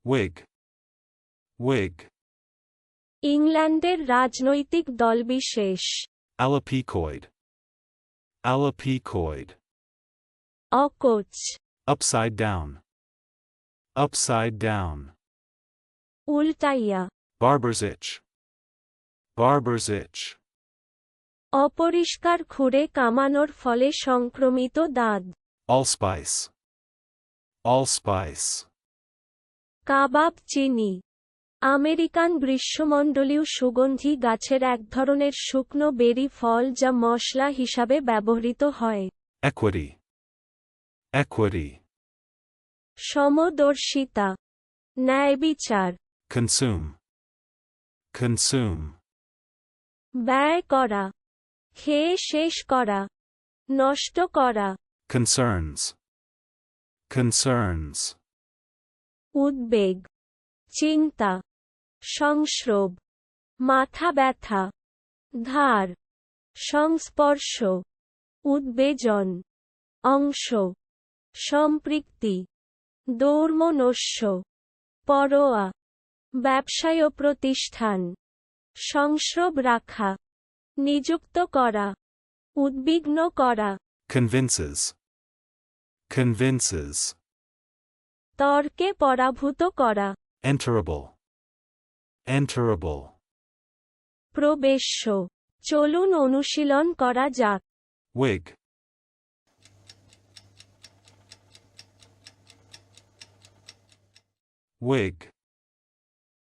Whig. Whig. ইংল্যান্ডের রাজনৈতিক দলবিশেষ। Alopecoid. Alopecoid. অকোচ। Upside down. Upside down. উল্টাইয়া। Barber's itch. Barber's itch. অপরিষ্কার খুরে কামানোর ফলে সংক্রমিত দাঁত। Allspice. Allspice. কাবাব চিনি। আমেরিকান গ্রীষ্মমণ্ডলীয় সুগন্ধি গাছের এক ধরনের শুকনো বেরি ফল যা মশলা হিসাবে ব্যবহৃত হয়। Equity. Equity. সমদর্শিতা। ন্যায়বিচার। Consume. Consume. ব্যয় করা। খেয়ে শেষ করা। নষ্ট করা। Concerns. Concerns. উদ্বেগ। চিন্তা। সংস্রব। মাথা ব্যথা। ধার। সংস্পর্শ। উদ্বেজন। অংশ। সম্পৃক্তি। দৌর্মনস্য। পরোয়া। ব্যবসায় প্রতিষ্ঠান। সংস্রব রাখা। নিযুক্ত করা। উদ্বিগ্ন করা। Convinces. Convinces. তর্কে পরাভূত করা। Enterable. Enterable. প্রবেশ্য। চলুন অনুশীলন করা যাক। Whig. Whig.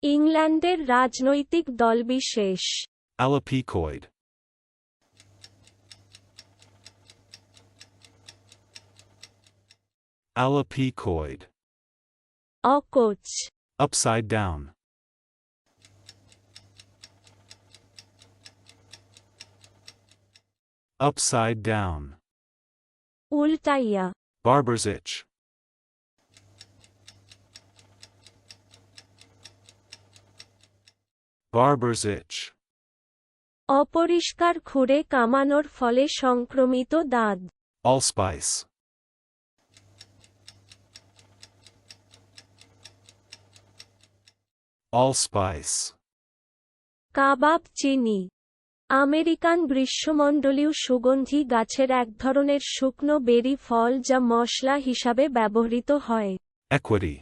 ইংল্যান্ডের রাজনৈতিক দলবিশেষ। Alopecoid. Alopecoid. অকোচ। Upside down. Upside down. উল্টাইয়া। Barber's itch. Barber's itch. অপরিষ্কার খুরে কামানোর ফলে সংক্রমিত দাঁত। Allspice. Allspice. কাবাব চিনি। আমেরিকান গ্রীষ্মমণ্ডলীয় সুগন্ধি গাছের এক ধরনের শুকনো বেরি ফল যা মশলা হিসাবে ব্যবহৃত হয়। Equity.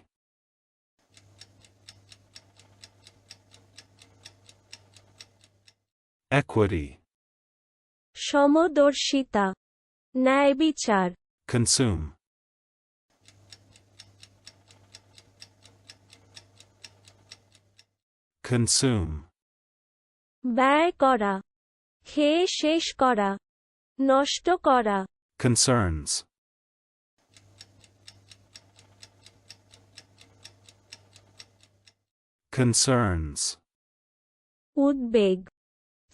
Equity. সমদর্শিতা। ন্যায়বিচার। Consume. Consume. ব্যয় করা। খেয়ে শেষ করা। নষ্ট করা। Concerns. Concerns. উদ্বেগ।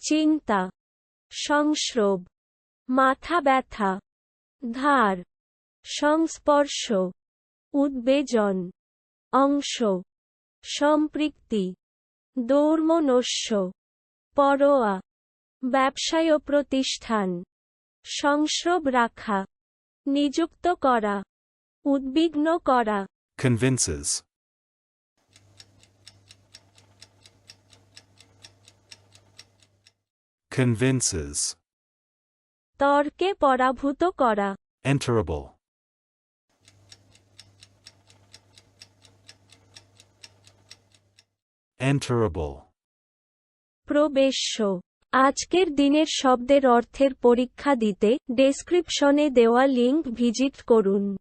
চিন্তা। সংস্রব। মাথা ব্যথা। ধার। সংস্পর্শ। উদ্বেজন। অংশ। সম্পৃক্তি। দৌর্মনস্য। পরোয়া। ব্যবসায় প্রতিষ্ঠান। সংস্রব রাখা। নিযুক্ত করা। উদ্বিগ্ন করা। Convinces. Convinces. তর্কে পরাভূত করা। Enterable. Enterable. প্রবেশ্য। আজকের দিনের শব্দের অর্থের পরীক্ষা দিতে ডেসক্রিপশনে দেওয়া লিংক ভিজিট করুন।